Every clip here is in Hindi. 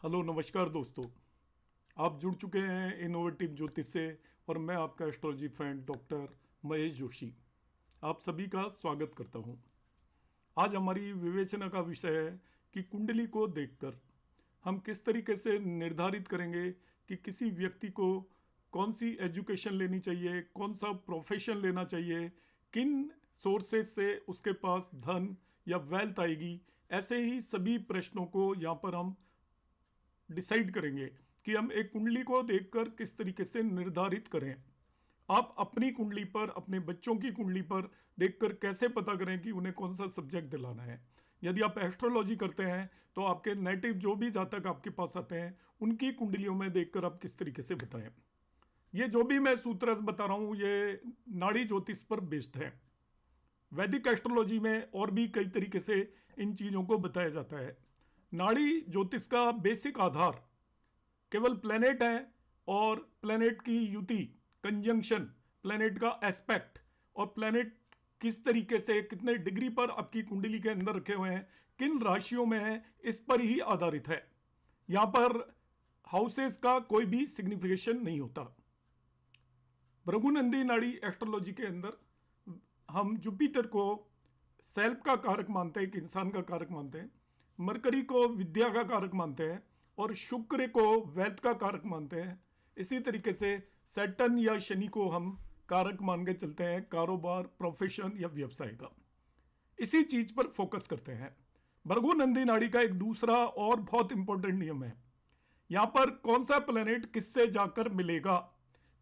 हेलो नमस्कार दोस्तों। आप जुड़ चुके हैं इनोवेटिव ज्योतिष से और मैं आपका astrology friend doctor Mahesh Joshi आप सभी का स्वागत करता हूं। आज हमारी विवेचना का विषय है कि कुंडली को देखकर हम किस तरीके से निर्धारित करेंगे कि किसी व्यक्ति को कौन सी एजुकेशन लेनी चाहिए, कौन सा प्रोफेशन लेना चाहिए, किन सोर्सेज से उसके पास धन या वेल्थ आएगी। ऐसे ही सभी प्रश्नों को यहाँ पर हम डिसाइड करेंगे कि हम एक कुंडली को देखकर किस तरीके से निर्धारित करें। आप अपनी कुंडली पर, अपने बच्चों की कुंडली पर देखकर कैसे पता करें कि उन्हें कौन सा सब्जेक्ट दिलाना है। यदि आप एस्ट्रोलॉजी करते हैं तो आपके नेटिव जो भी जातक आपके पास आते हैं उनकी कुंडलियों में देखकर आप किस तरीके से बताएं। ये जो भी मैं सूत्र बता रहा हूं ये नाड़ी ज्योतिष पर बेस्ड है। वैदिक एस्ट्रोलॉजी में और भी कई तरीके से इन चीज़ों को बताया जाता है। नाड़ी ज्योतिष का बेसिक आधार केवल प्लेनेट है और प्लेनेट की युति, कंजंक्शन, प्लेनेट का एस्पेक्ट और प्लेनेट किस तरीके से कितने डिग्री पर आपकी कुंडली के अंदर रखे हुए हैं, किन राशियों में है, इस पर ही आधारित है। यहां पर हाउसेस का कोई भी सिग्निफिकेशन नहीं होता। भृगुनंदी नाड़ी एस्ट्रोलॉजी के अंदर हम जुपिटर को सेल्फ का कारक मानते हैं, एक इंसान का कारक मानते हैं। मरकरी को विद्या का कारक मानते हैं और शुक्र को वेल्थ का कारक मानते हैं। इसी तरीके से सैटर्न या शनि को हम कारक मान के चलते हैं, कारोबार, प्रोफेशन या व्यवसाय का। इसी चीज पर फोकस करते हैं। भृगुनंदी नाड़ी का एक दूसरा और बहुत इंपॉर्टेंट नियम है। यहां पर कौन सा प्लेनेट किससे जाकर मिलेगा,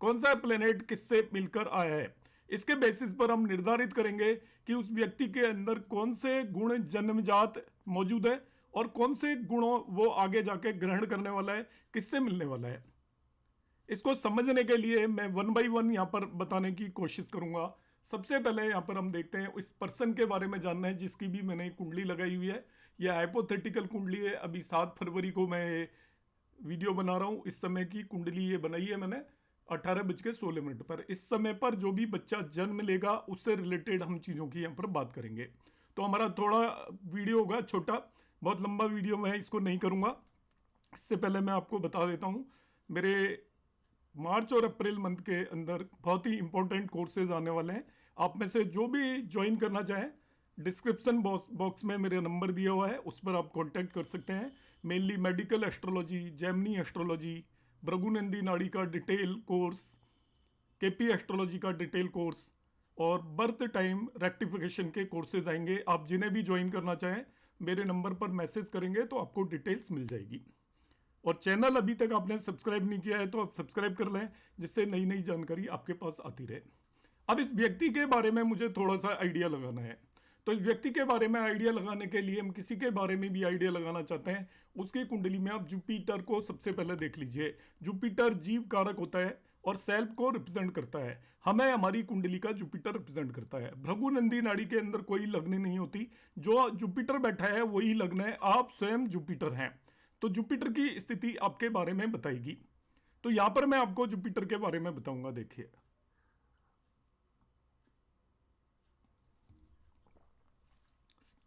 कौन सा प्लेनेट किससे मिलकर आया है, इसके बेसिस पर हम निर्धारित करेंगे कि उस व्यक्ति के अंदर कौन से गुण जन्मजात मौजूद है और कौन से गुणों वो आगे जाके ग्रहण करने वाला है, किससे मिलने वाला है। इसको समझने के लिए मैं वन बाय वन यहां पर बताने की कोशिश करूंगा। सबसे पहले यहां पर हम देखते हैं इस पर्सन के बारे में जानना है जिसकी भी मैंने कुंडली लगाई हुई है। यह हाइपोथेटिकल कुंडली है। अभी 7 फरवरी को मैं वीडियो बना रहा हूं। इस समय की कुंडली ये बनाई है मैंने 18:16 पर। इस समय पर जो भी बच्चा जन्म लेगा उससे रिलेटेड हम चीज़ों की यहाँ पर बात करेंगे। तो हमारा थोड़ा वीडियो होगा छोटा, बहुत लंबा वीडियो मैं इसको नहीं करूँगा। इससे पहले मैं आपको बता देता हूँ मेरे मार्च और अप्रैल मंथ के अंदर बहुत ही इंपॉर्टेंट कोर्सेज आने वाले हैं। आप में से जो भी ज्वाइन करना चाहें डिस्क्रिप्शन बॉक्स में मेरा नंबर दिया हुआ है, उस पर आप कांटेक्ट कर सकते हैं। Mainly medical astrology, Jaimini astrology, Bhrigu Nandi Nadi का डिटेल कोर्स, केपी एस्ट्रोलॉजी का डिटेल कोर्स और बर्थ टाइम रेक्टिफिकेशन के कोर्सेज आएंगे। आप जिन्हें भी ज्वाइन करना चाहें मेरे नंबर पर मैसेज करेंगे तो आपको डिटेल्स मिल जाएगी। और चैनल अभी तक आपने सब्सक्राइब नहीं किया है तो आप सब्सक्राइब कर लें जिससे नई नई जानकारी आपके पास आती रहे। अब इस व्यक्ति के बारे में मुझे थोड़ा सा आइडिया लगाना है। तो इस व्यक्ति के बारे में आइडिया लगाने के लिए हम किसी के बारे में भी आइडिया लगाना चाहते हैं, उसकी कुंडली में आप जुपिटर को सबसे पहले देख लीजिए। जुपिटर जीव कारक होता है और सेल्फ को रिप्रेजेंट करता है। हमें हमारी कुंडली का जुपिटर रिप्रेजेंट करता है। भृगुनंदी नाड़ी के अंदर कोई लग्न नहीं होती, जो जुपिटर बैठा है वही लग्न है। आप स्वयं जुपिटर हैं तो जुपिटर की स्थिति आपके बारे में बताएगी। तो यहां पर मैं आपको जुपिटर के बारे में बताऊंगा। देखिए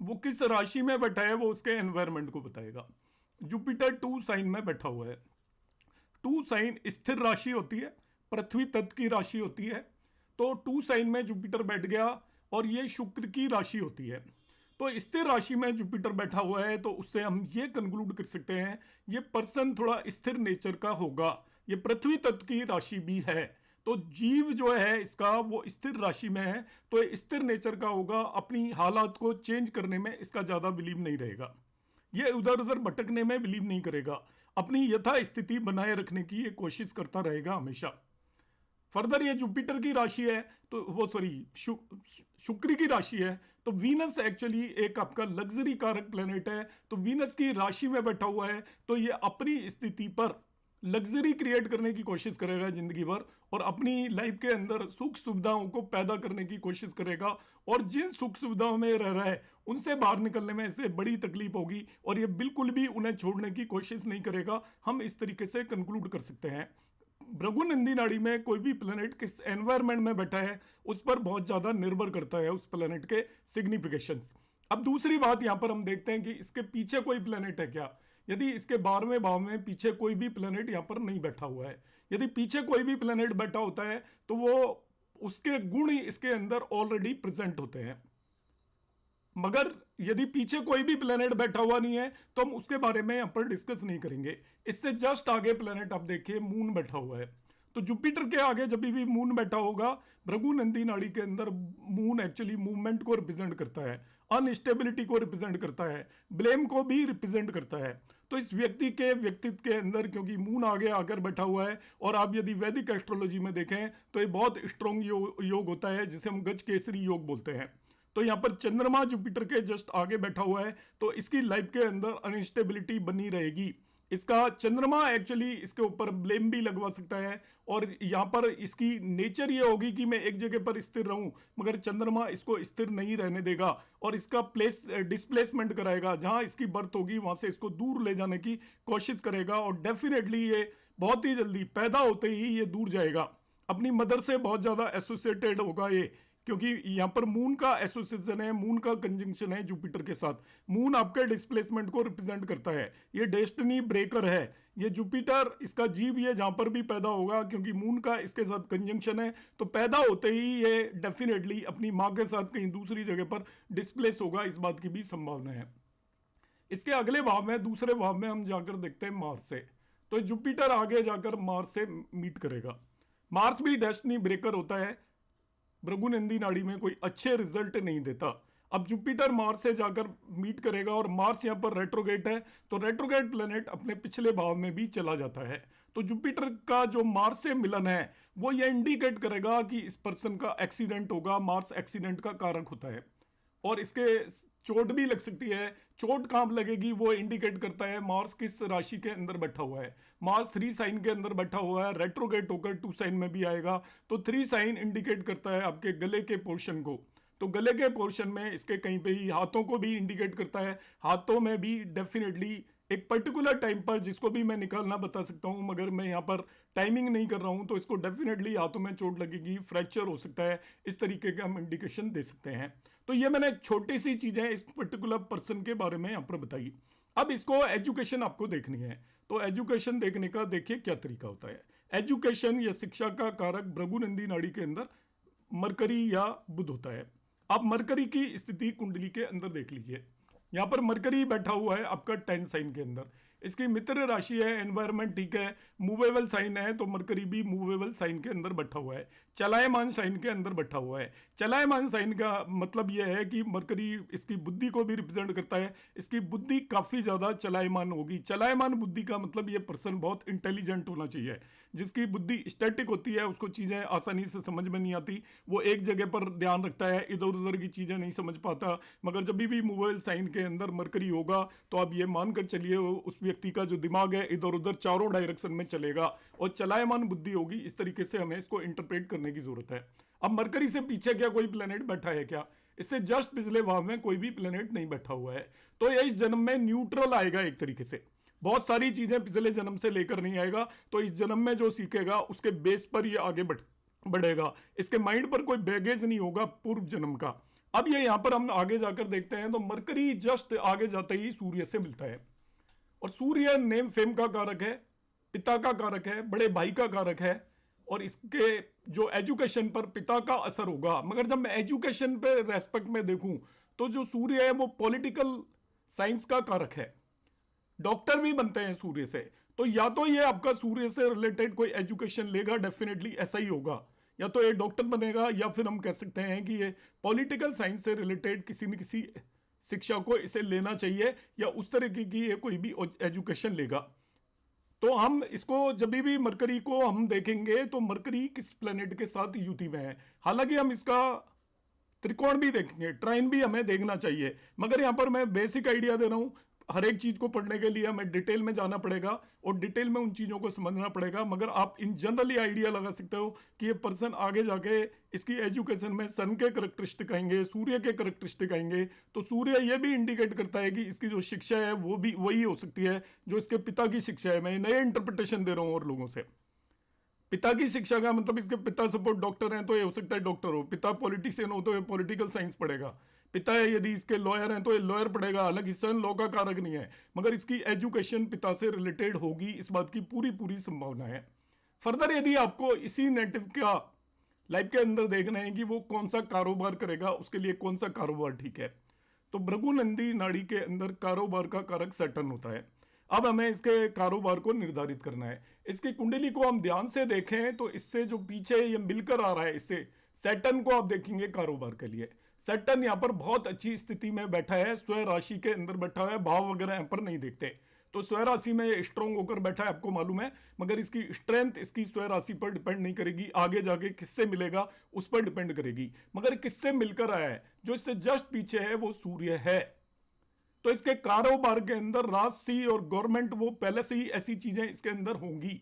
वो किस राशि में बैठा है वो उसके एनवायरनमेंट को बताएगा। जुपिटर 2 साइन में बैठा हुआ है। 2 साइन स्थिर राशि होती है, पृथ्वी तत्व की राशि होती है। तो 2 साइन में जुपिटर बैठ गया और ये शुक्र की राशि होती है। तो स्थिर राशि में जुपिटर बैठा हुआ है तो उससे हम ये कंक्लूड कर सकते हैं ये पर्सन थोड़ा स्थिर नेचर का होगा। ये पृथ्वी तत्व की राशि भी है तो जीव जो है इसका वो स्थिर राशि में है तो ये स्थिर नेचर का होगा। अपनी हालात को चेंज करने में इसका ज्यादा बिलीव नहीं रहेगा। ये उधर उधर भटकने में बिलीव नहीं करेगा। अपनी यथा स्थिति बनाए रखने की ये कोशिश करता रहेगा हमेशा। फर्दर ये जुपिटर की राशि है तो वो शुक्र की राशि है। तो वीनस एक्चुअली एक आपका लग्जरी कारक प्लेनेट है। तो वीनस की राशि में बैठा हुआ है तो ये अपनी स्थिति पर लग्जरी क्रिएट करने की कोशिश करेगा जिंदगी भर और अपनी लाइफ के अंदर सुख सुविधाओं को पैदा करने की कोशिश करेगा। और जिन सुख सुविधाओं में रह रहा है उनसे बाहर निकलने में इसे बड़ी तकलीफ होगी और ये बिल्कुल भी उन्हें छोड़ने की कोशिश नहीं करेगा। हम इस तरीके से कंक्लूड कर सकते हैं। भृगुनंदी नाड़ी में कोई भी प्लेनेट किस एनवायरनमेंट में बैठा है उस पर बहुत ज्यादा निर्भर करता है उस प्लेनेट के सिग्निफिकेशंस। अब दूसरी बात यहां पर हम देखते हैं कि इसके पीछे कोई प्लेनेट है क्या। यदि इसके 12वें भाव में पीछे कोई भी प्लेनेट यहाँ पर नहीं बैठा हुआ है। यदि पीछे कोई भी प्लेनेट बैठा होता है तो वो उसके गुण ही इसके अंदर ऑलरेडी प्रेजेंट होते हैं। मगर यदि पीछे कोई भी प्लेनेट बैठा हुआ नहीं है तो हम उसके बारे में यहाँ पर डिस्कस नहीं करेंगे। इससे जस्ट आगे प्लेनेट आप देखिए मून बैठा हुआ है। तो जुपिटर के आगे जब भी मून बैठा होगा, भृगुनंदी नाड़ी के अंदर मून एक्चुअली मूवमेंट को रिप्रेजेंट करता है, अनस्टेबिलिटी को रिप्रेजेंट करता है, ब्लेम को भी रिप्रेजेंट करता है। तो इस व्यक्ति के व्यक्तित्व के अंदर क्योंकि मून आगे आकर बैठा हुआ है, और आप यदि वैदिक एस्ट्रोलॉजी में देखें तो ये बहुत स्ट्रॉन्ग योग होता है जिसे हम गज केसरी योग बोलते हैं। तो यहाँ पर चंद्रमा जुपिटर के जस्ट आगे बैठा हुआ है तो इसकी लाइफ के अंदर अनस्टेबिलिटी बनी रहेगी। इसका चंद्रमा एक्चुअली इसके ऊपर ब्लेम भी लगवा सकता है, और यहाँ पर इसकी नेचर ये होगी कि मैं एक जगह पर स्थिर रहूं, मगर चंद्रमा इसको स्थिर नहीं रहने देगा और इसका प्लेस डिस्प्लेसमेंट कराएगा। जहां इसकी बर्थ होगी वहां से इसको दूर ले जाने की कोशिश करेगा, और डेफिनेटली ये बहुत ही जल्दी पैदा होते ही ये दूर जाएगा। अपनी मदर से बहुत ज़्यादा एसोसिएटेड होगा ये, क्योंकि यहाँ पर मून का एसोसिएशन है, मून का कंजंक्शन है जुपिटर के साथ। मून आपके डिस्प्लेसमेंट को रिप्रेजेंट करता है, ये डेस्टिनी ब्रेकर है। ये जुपिटर इसका जीव ये जहाँ पर भी पैदा होगा, क्योंकि मून का इसके साथ कंजंक्शन है, तो पैदा होते ही ये डेफिनेटली अपनी माँ के साथ कहीं दूसरी जगह पर डिस्प्लेस होगा, इस बात की भी संभावना है। इसके अगले भाव में, दूसरे भाव में हम जाकर देखते हैं मार्स से। तो जुपिटर आगे जाकर मार्स से मीट करेगा। मार्स भी डेस्टिनी ब्रेकर होता है, भृगुनंदी नाड़ी में कोई अच्छे रिजल्ट नहीं देता। अब जुपिटर मार्स से जाकर मीट करेगा, और मार्स यहाँ पर रेट्रोगेट है, तो रेट्रोगेट प्लेनेट अपने पिछले भाव में भी चला जाता है। तो जुपिटर का जो मार्स से मिलन है वो ये इंडिकेट करेगा कि इस पर्सन का एक्सीडेंट होगा। मार्स एक्सीडेंट का कारक होता है, और इसके चोट भी लग सकती है। चोट कहाँ लगेगी वो इंडिकेट करता है मार्स किस राशि के अंदर बैठा हुआ है। मार्स 3 साइन के अंदर बैठा हुआ है, रेट्रोगेट होकर 2 साइन में भी आएगा, तो 3 साइन इंडिकेट करता है आपके गले के पोर्शन को। तो गले के पोर्शन में इसके कहीं पे ही हाथों को भी इंडिकेट करता है। हाथों में भी डेफिनेटली एक पर्टिकुलर टाइम पर, जिसको भी मैं निकालना बता सकता हूँ, मगर मैं यहाँ पर टाइमिंग नहीं कर रहा हूँ, तो इसको डेफिनेटली हाथों में चोट लगेगी, फ्रैक्चर हो सकता है, इस तरीके के हम इंडिकेशन दे सकते हैं। तो ये मैंने छोटी सी चीजें इस पर्टिकुलर पर्सन के बारे में यहाँ पर बताई। अब इसको एजुकेशन आपको देखनी है, तो एजुकेशन देखने का देखिए क्या तरीका होता है। एजुकेशन या शिक्षा का कारक भृगुनंदी नाड़ी के अंदर मरकरी या बुध होता है। आप मरकरी की स्थिति कुंडली के अंदर देख लीजिए। यहाँ पर मरकरी बैठा हुआ है आपका 10 साइन के अंदर, इसकी मित्र राशि है, एनवायरमेंट ठीक है, मूवेबल साइन है, तो मरकरी भी मूवेबल साइन के अंदर बैठा हुआ है, चलायमान साइन के अंदर बैठा हुआ है। चलायमान साइन का मतलब यह है कि मरकरी इसकी बुद्धि को भी रिप्रेजेंट करता है, इसकी बुद्धि काफ़ी ज़्यादा चलायमान होगी। चलायमान बुद्धि का मतलब ये पर्सन बहुत इंटेलिजेंट होना चाहिए। जिसकी बुद्धि स्टैटिक होती है उसको चीज़ें आसानी से समझ में नहीं आती, वो एक जगह पर ध्यान रखता है, इधर उधर की चीज़ें नहीं समझ पाता। मगर जब भी मूवेबल साइन के अंदर मरकरी होगा तो आप ये मानकर चलिए उस व्यक्ति का जो दिमाग है इधर उधर चारों डायरेक्शन में चलेगा, और चलायमान बुद्धि होगी। इस तरीके से हमें इसको इंटरप्रेट करने की जरूरत है। अब मरकरी से पीछे क्या कोई प्लेनेट बैठा है क्या? इससे जस्ट पिछले भाव में कोई भी प्लेनेट नहीं बैठा हुआ है, तो ये इस जन्म में न्यूट्रल आएगा। एक तरीके से बहुत सारी चीजें पिछले जन्म से लेकर नहीं आएगा, तो इस जन्म में जो सीखेगा उसके बेस पर ये आगे बढ़ेगा। इसके माइंड पर कोई बैगेज नहीं होगा पूर्व जन्म का। अब ये यहाँ पर हम आगे जाकर देखते हैं, तो मरकरी जस्ट आगे जाते ही सूर्य से मिलता है, और सूर्य नेम फेम का कारक है, पिता का कारक है, बड़े भाई का कारक है, और इसके जो एजुकेशन पर पिता का असर होगा। मगर जब मैं एजुकेशन पे रेस्पेक्ट में देखूं तो जो सूर्य है वो पॉलिटिकल साइंस का कारक है, डॉक्टर भी बनते हैं सूर्य से। तो या तो ये आपका सूर्य से रिलेटेड कोई एजुकेशन लेगा, डेफिनेटली ऐसा ही होगा, या तो ये डॉक्टर बनेगा, या फिर हम कह सकते हैं कि ये पॉलिटिकल साइंस से रिलेटेड किसी न किसी शिक्षा को इसे लेना चाहिए, या उस तरीके की ये कोई भी एजुकेशन लेगा। तो हम इसको जब भी मरकरी को हम देखेंगे तो मरकरी किस प्लेनेट के साथ युति में है। हालांकि हम इसका त्रिकोण भी देखेंगे, ट्राइन भी हमें देखना चाहिए, मगर यहाँ पर मैं बेसिक आइडिया दे रहा हूँ। हर एक चीज को पढ़ने के लिए हमें डिटेल में जाना पड़ेगा और डिटेल में उन चीजों को समझना पड़ेगा। मगर आप इन जनरली आइडिया लगा सकते हो कि ये पर्सन आगे जाके इसकी एजुकेशन में सन के करैक्टरिस्टिक आएंगे, सूर्य के करैक्टरिस्टिक आएंगे। तो सूर्य ये भी इंडिकेट करता है कि इसकी जो शिक्षा है वो भी वही हो सकती है जो इसके पिता की शिक्षा है। मैं नए इंटरप्रिटेशन दे रहा हूँ और लोगों से। पिता की शिक्षा का मतलब इसके पिता सपोर्ट डॉक्टर हैं तो ये हो सकता है डॉक्टर हो, पिता पॉलिटिशियन हो तो ये पॉलिटिकल साइंस पढ़ेगा, पिता है यदि इसके लॉयर हैं तो ये लॉयर पढ़ेगा, हालांकि सन लॉ का कारक नहीं है, मगर इसकी एजुकेशन पिता से रिलेटेड होगी, इस बात की पूरी पूरी संभावना है। फर्दर यदि आपको इसी नेटिव का लाइफ के अंदर देखना है कि वो कौन सा कारोबार करेगा, उसके लिए कौन सा कारोबार ठीक है, तो भृगुनंदी नाड़ी के अंदर कारोबार का कारक सैटर्न होता है। अब हमें इसके कारोबार को निर्धारित करना है। इसकी कुंडली को हम ध्यान से देखें तो इससे जो पीछे ये मिलकर आ रहा है, इससे सैटर्न को आप देखेंगे कारोबार के लिए। सैटर्न यहाँ पर बहुत अच्छी स्थिति में बैठा है, स्वयं राशि के अंदर बैठा है, भाव वगैरह यहाँ पर नहीं देखते, तो स्वयं राशि में स्ट्रॉन्ग होकर बैठा है, आपको मालूम है, मगर इसकी स्ट्रेंथ इसकी स्वयं राशि पर डिपेंड नहीं करेगी, आगे जाके किससे मिलेगा उस पर डिपेंड करेगी। मगर किससे मिलकर आया है, जो इससे जस्ट पीछे है वो सूर्य है। तो इसके कारोबार के अंदर राशि और गवर्नमेंट, वो पहले से ही ऐसी चीजें इसके अंदर होंगी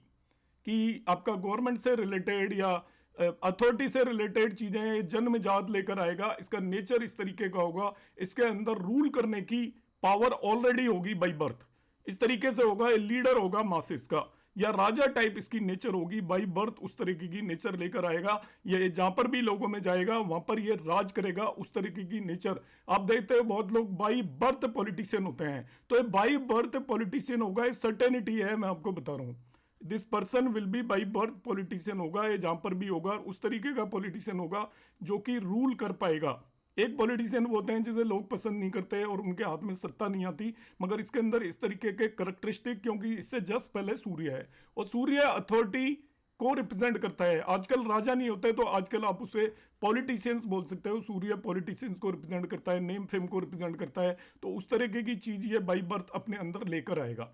कि आपका गवर्नमेंट से रिलेटेड या अथॉरिटी से रिलेटेड चीजें जन्मजात लेकर आएगा। इसका नेचर इस तरीके का होगा, इसके अंदर रूल करने की पावर ऑलरेडी होगी बाई बर्थ, इस तरीके से होगा, लीडर होगा मासिस का, या राजा टाइप इसकी नेचर होगी बाई बर्थ, उस तरीके की नेचर लेकर आएगा। ये जहां पर भी लोगों में जाएगा वहां पर ये राज करेगा, उस तरीके की नेचर। आप देखते हैं बहुत लोग बाई बर्थ पॉलिटिशियन होते हैं, तो ये बाई बर्थ पॉलिटिशियन होगा, एक सर्टेनिटी है, मैं आपको बता रहा हूं। This person will be by birth politician होगा, ये जहां पर भी होगा उस तरीके का पॉलिटिशियन होगा जो कि रूल कर पाएगा। एक पॉलिटिशियन वो होते हैं जिसे लोग पसंद नहीं करते और उनके हाथ में सत्ता नहीं आती, मगर इसके अंदर इस तरीके के करैक्टरिस्टिक, क्योंकि इससे जस्ट पहले सूर्य है और सूर्य अथॉरिटी को रिप्रेजेंट करता है। आजकल राजा नहीं होते तो आजकल आप उसे पॉलिटिशियंस बोल सकते हो, सूर्य पॉलिटिशियंस को रिप्रेजेंट करता है, नेम फेम को रिप्रेजेंट करता है, तो उस तरीके की चीज ये बाई बर्थ अपने अंदर लेकर आएगा।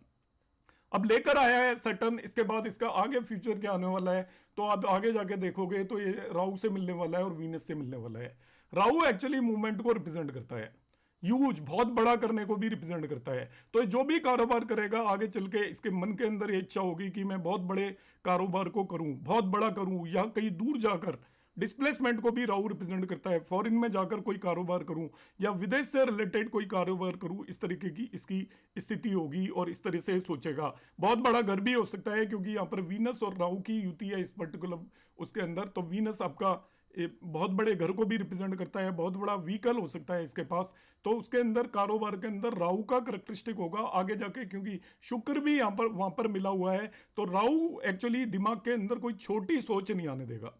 अब लेकर आया है सैटर्न, इसके बाद इसका आगे फ्यूचर क्या आने वाला है, तो आप आगे जाके देखोगे तो ये राहु से मिलने वाला है और वीनस से मिलने वाला है। राहु एक्चुअली मूवमेंट को रिप्रेजेंट करता है, यूज बहुत बड़ा करने को भी रिप्रेजेंट करता है। तो जो भी कारोबार करेगा आगे चल के इसके मन के अंदर ये इच्छा होगी कि मैं बहुत बड़े कारोबार को करूं, बहुत बड़ा करूं, या कहीं दूर जाकर, डिस्प्लेसमेंट को भी राहु रिप्रेजेंट करता है, फॉरेन में जाकर कोई कारोबार करूं या विदेश से रिलेटेड कोई कारोबार करूं, इस तरीके की इसकी स्थिति होगी और इस तरह से सोचेगा। बहुत बड़ा घर भी हो सकता है क्योंकि यहाँ पर वीनस और राहु की युति है इस पर्टिकुलर उसके अंदर, तो वीनस आपका बहुत बड़े घर को भी रिप्रेजेंट करता है, बहुत बड़ा व्हीकल हो सकता है इसके पास, तो उसके अंदर कारोबार के अंदर राहु का करैक्टरिस्टिक होगा आगे जाके, क्योंकि शुक्र भी यहाँ पर वहां पर मिला हुआ है। तो राहु एक्चुअली दिमाग के अंदर कोई छोटी सोच नहीं आने देगा,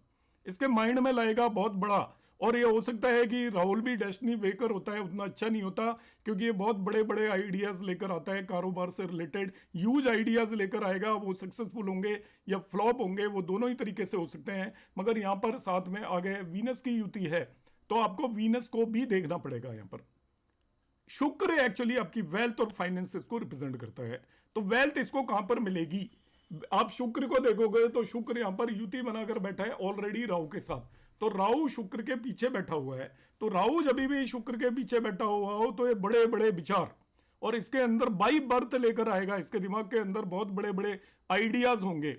इसके माइंड में लाएगा बहुत बड़ा। और ये हो सकता है कि राहुल भी डेस्टिनी वेकर होता है, उतना अच्छा नहीं होता, क्योंकि ये बहुत बड़े बड़े आइडियाज लेकर आता है कारोबार से रिलेटेड, ह्यूज आइडियाज लेकर आएगा, वो सक्सेसफुल होंगे या फ्लॉप होंगे, वो दोनों ही तरीके से हो सकते हैं। मगर यहाँ पर साथ में आगे वीनस की युति है, तो आपको वीनस को भी देखना पड़ेगा। यहाँ पर शुक्र एक्चुअली आपकी वेल्थ और फाइनेंसेस को रिप्रेजेंट करता है, तो वेल्थ इसको कहां पर मिलेगी, आप शुक्र को देखोगे तो शुक्र यहां पर युति बनाकर बैठा है ऑलरेडी राहु के साथ, तो राहु शुक्र के पीछे बैठा हुआ है। तो राहु जब भी शुक्र के पीछे बैठा हुआ हो तो ये बड़े बड़े विचार और इसके अंदर बाई बर्थ लेकर आएगा, इसके दिमाग के अंदर बहुत बड़े बड़े आइडियाज होंगे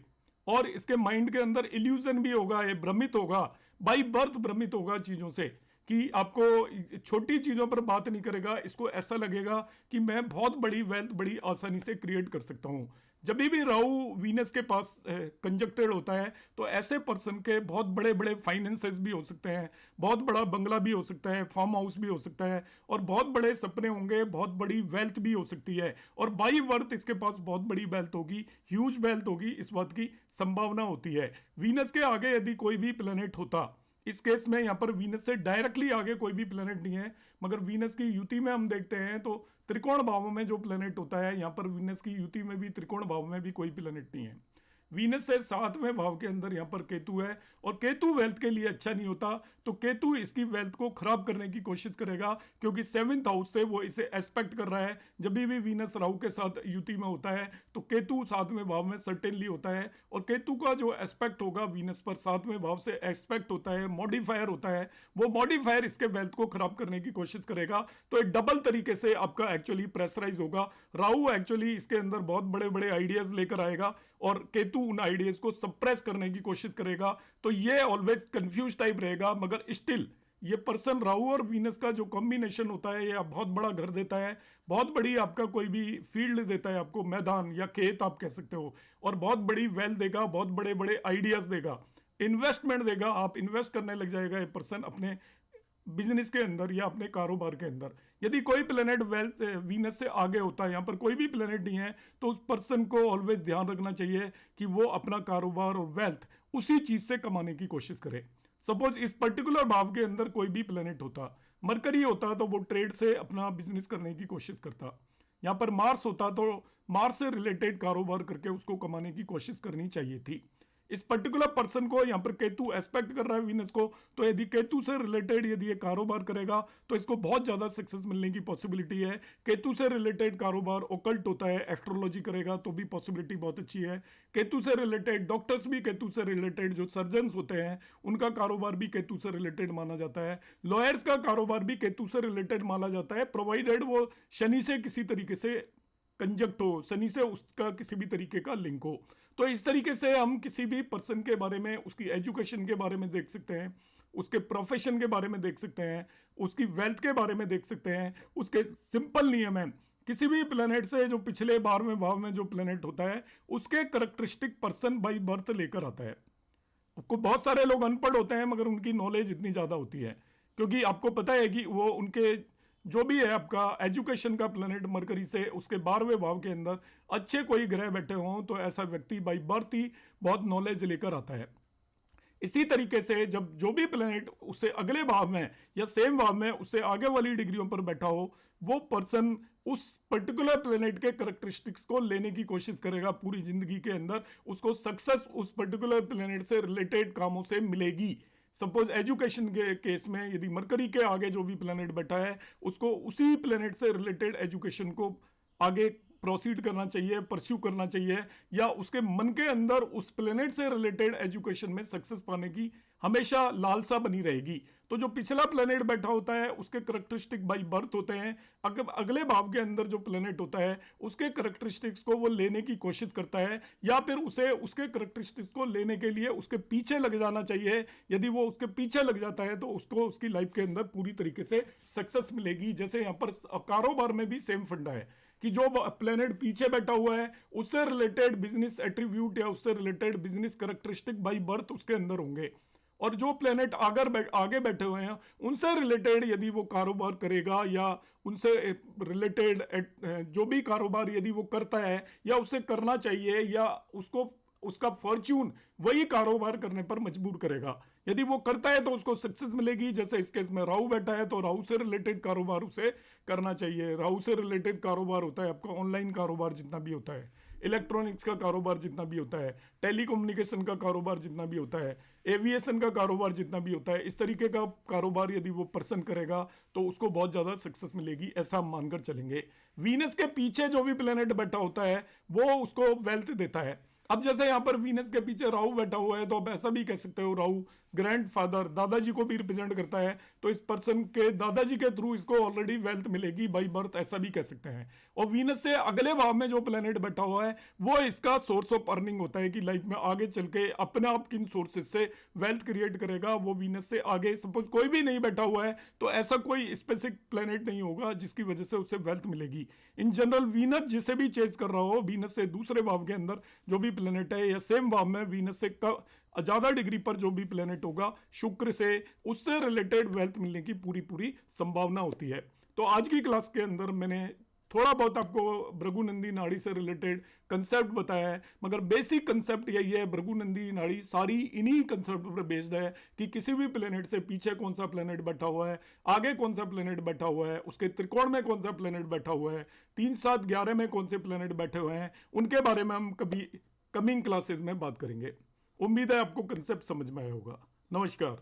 और इसके माइंड के अंदर इल्यूजन भी होगा, ये भ्रमित होगा, बाई बर्थ भ्रमित होगा चीजों से, कि आपको छोटी चीजों पर बात नहीं करेगा, इसको ऐसा लगेगा कि मैं बहुत बड़ी वेल्थ बड़ी आसानी से क्रिएट कर सकता हूं। जब भी राहु वीनस के पास कंजक्टेड होता है तो ऐसे पर्सन के बहुत बड़े बड़े फाइनेंसेस भी हो सकते हैं, बहुत बड़ा बंगला भी हो सकता है, फार्म हाउस भी हो सकता है, और बहुत बड़े सपने होंगे, बहुत बड़ी वेल्थ भी हो सकती है, और बाई बर्थ इसके पास बहुत बड़ी वेल्थ होगी, ह्यूज वेल्थ होगी, इस बात की संभावना होती है। वीनस के आगे यदि कोई भी प्लेनेट होता, इस केस में यहाँ पर वीनस से डायरेक्टली आगे कोई भी प्लेनेट नहीं है, मगर वीनस की युति में हम देखते हैं तो त्रिकोण भाव में जो प्लेनेट होता है, यहाँ पर वीनस की युति में भी त्रिकोण भाव में भी कोई प्लेनेट नहीं है। वीनस से 7वें भाव के अंदर यहाँ पर केतु है, और केतु वेल्थ के लिए अच्छा नहीं होता, तो केतु इसकी वेल्थ को खराब करने की कोशिश करेगा, क्योंकि 7th हाउस से वो इसे एस्पेक्ट कर रहा है। जब भी वीनस राहु के साथ युति में होता है तो केतु 7वें भाव में सर्टेनली होता है, और केतु का जो एस्पेक्ट होगा वीनस पर 7वें भाव से एस्पेक्ट होता है, मॉडिफायर होता है, वो मॉडिफायर इसके वेल्थ को खराब करने की कोशिश करेगा। तो एक डबल तरीके से आपका एक्चुअली प्रेशराइज होगा। राहु एक्चुअली इसके अंदर बहुत बड़े बड़े आइडियाज लेकर आएगा और केतु उन आइडियाज को सप्रेस करने की कोशिश करेगा, तो ये ऑलवेज कंफ्यूज टाइप रहेगा। मगर स्टिल ये पर्सन राहु और वीनस का जो कॉम्बिनेशन होता है, ये बहुत बड़ा घर देता है, बहुत बड़ी आपका कोई भी फील्ड देता है, आपको मैदान या खेत आप कह सकते हो, और बहुत बड़ी वेल्थ देगा, बहुत बड़े बड़े आइडियाज देगा, इन्वेस्टमेंट देगा, आप इन्वेस्ट करने लग जाएगा ये पर्सन अपने बिजनेस के अंदर या अपने कारोबार के अंदर यदि कोई प्लेनेट वेल्थ वीनस से आगे होता है, यहाँ पर कोई भी प्लेनेट नहीं है, तो उस पर्सन को ऑलवेज ध्यान रखना चाहिए कि वो अपना कारोबार और वेल्थ उसी चीज से कमाने की कोशिश करे। सपोज इस पर्टिकुलर भाव के अंदर कोई भी प्लेनेट होता, मरकरी होता तो वो ट्रेड से अपना बिजनेस करने की कोशिश करता, यहाँ पर मार्स होता तो मार्स से रिलेटेड कारोबार करके उसको कमाने की कोशिश करनी चाहिए थी। इस पर्टिकुलर पर्सन को यहाँ पर केतु एस्पेक्ट कर रहा है वीनस को, तो यदि केतु से रिलेटेड यदि ये कारोबार करेगा तो इसको बहुत ज्यादा सक्सेस मिलने की पॉसिबिलिटी है। केतु से रिलेटेड कारोबार ओकल्ट होता है, एस्ट्रोलॉजी करेगा तो भी पॉसिबिलिटी बहुत अच्छी है। केतु से रिलेटेड डॉक्टर्स भी, केतु से रिलेटेड जो सर्जन्स होते हैं उनका कारोबार भी केतु से रिलेटेड माना जाता है। लॉयर्स का कारोबार भी केतु से रिलेटेड माना जाता है, प्रोवाइडेड वो शनि से किसी तरीके से कंजक्ट हो, शनि से उसका किसी भी तरीके का लिंक हो। तो इस तरीके से हम किसी भी पर्सन के बारे में, उसकी एजुकेशन के बारे में देख सकते हैं, उसके प्रोफेशन के बारे में देख सकते हैं, उसकी वेल्थ के बारे में देख सकते हैं। उसके सिंपल नियम है, किसी भी प्लेनेट से जो पिछले 12वें भाव में जो प्लेनेट होता है उसके करैक्टरिस्टिक पर्सन बाई बर्थ लेकर आता है। आपको बहुत सारे लोग अनपढ़ होते हैं मगर उनकी नॉलेज इतनी ज़्यादा होती है, क्योंकि आपको पता है कि वो उनके जो भी है आपका एजुकेशन का प्लेनेट मरकरी से उसके 12वें भाव के अंदर अच्छे कोई ग्रह बैठे हों तो ऐसा व्यक्ति बाई बर्थ ही बहुत नॉलेज लेकर आता है। इसी तरीके से जब जो भी प्लेनेट उससे अगले भाव में या सेम भाव में उससे आगे वाली डिग्रियों पर बैठा हो, वो पर्सन उस पर्टिकुलर प्लेनेट के करैक्टरिस्टिक्स को लेने की कोशिश करेगा पूरी जिंदगी के अंदर। उसको सक्सेस उस पर्टिकुलर प्लेनेट से रिलेटेड कामों से मिलेगी। सपोज एजुकेशन के केस में यदि मरकरी के आगे जो भी प्लेनेट बैठा है उसको उसी प्लेनेट से रिलेटेड एजुकेशन को आगे प्रोसीड करना चाहिए, परस्यू करना चाहिए, या उसके मन के अंदर उस प्लेनेट से रिलेटेड एजुकेशन में सक्सेस पाने की हमेशा लालसा बनी रहेगी। तो जो पिछला प्लेनेट बैठा होता है उसके करैक्टरिस्टिक बाई बर्थ होते हैं, अगले भाव के अंदर जो प्लेनेट होता है उसके करैक्टरिस्टिक्स को वो लेने की कोशिश करता है, या फिर उसे उसके करैक्टरिस्टिक्स को लेने के लिए उसके पीछे लग जाना चाहिए। यदि वो उसके पीछे लग जाता है तो उसको उसकी लाइफ के अंदर पूरी तरीके से सक्सेस मिलेगी। जैसे यहाँ पर कारोबार में भी सेम फंडा है कि जो प्लेनेट पीछे बैठा हुआ है उससे रिलेटेड बिजनेस एट्रीब्यूट या उससे related business characteristic by birth उसके अंदर होंगे, और जो प्लेनेट आगे बैठे हुए हैं उनसे रिलेटेड यदि वो कारोबार करेगा या उनसे रिलेटेड जो भी कारोबार यदि वो करता है या उसे करना चाहिए या उसको उसका फॉर्च्यून वही कारोबार करने पर मजबूर करेगा। यदि वो करता है तो उसको सक्सेस मिलेगी। जैसे इस केस में राहु बैठा है तो राहु से रिलेटेड कारोबार उसे करना चाहिए। राहु से रिलेटेड कारोबार होता है आपका ऑनलाइन कारोबार जितना भी होता है, इलेक्ट्रॉनिक्स का कारोबार जितना भी होता है, टेलीकम्युनिकेशन का कारोबार जितना भी होता है, एविएशन का कारोबार जितना भी होता है, इस तरीके का कारोबार यदि वो पर्सन करेगा तो उसको बहुत ज़्यादा सक्सेस मिलेगी, ऐसा हम मानकर चलेंगे। वीनस के पीछे जो भी प्लेनेट बैठा होता है वो उसको वेल्थ देता है। अब जैसे यहाँ पर वीनस के पीछे राहु बैठा हुआ है तो आप ऐसा भी कह सकते हो राहु ग्रैंडफादर, दादाजी को भी रिप्रेजेंट करता है, तो इस पर्सन के दादाजी के थ्रू इसको ऑलरेडी वेल्थ मिलेगी बाई बर्थ, ऐसा भी कह सकते हैं। और वीनस से अगले भाव में जो प्लेनेट बैठा हुआ है वो इसका सोर्स ऑफ अर्निंग होता है कि लाइफ में आगे चल के अपने आप किन सोर्सेज से वेल्थ क्रिएट करेगा। वो वीनस से आगे सपोज कोई भी नहीं बैठा हुआ है तो ऐसा कोई स्पेसिफिक प्लेनेट नहीं होगा जिसकी वजह से उसे वेल्थ मिलेगी। इन जनरल वीनस जिसे भी चेज कर रहा हो, वीनस से दूसरे भाव के अंदर जो भी प्लेनेट है या सेम भाव में वीनस से ज्यादा डिग्री पर जो भी प्लेनेट होगा शुक्र से, उससे रिलेटेड वेल्थ मिलने की पूरी संभावना होती है। तो आज की क्लास के अंदर मैंने थोड़ा बहुत आपको भृगुनंदी नाड़ी से रिलेटेड कंसेप्ट बताया है, मगर बेसिक कंसेप्ट यही है, भृगुनंदी नाड़ी सारी इन्हीं कंसेप्ट पर बेस्ड है कि किसी भी प्लेनेट से पीछे कौन सा प्लेनेट बैठा हुआ है, आगे कौन सा प्लेनेट बैठा हुआ है, उसके त्रिकोण में कौन सा प्लेनेट बैठा हुआ है, 3, 7, 11 में कौन से प्लेनेट बैठे हुए हैं, उनके बारे में हम कभी कमिंग क्लासेस में बात करेंगे। उम्मीद है आपको कंसेप्ट समझ में आया होगा। नमस्कार।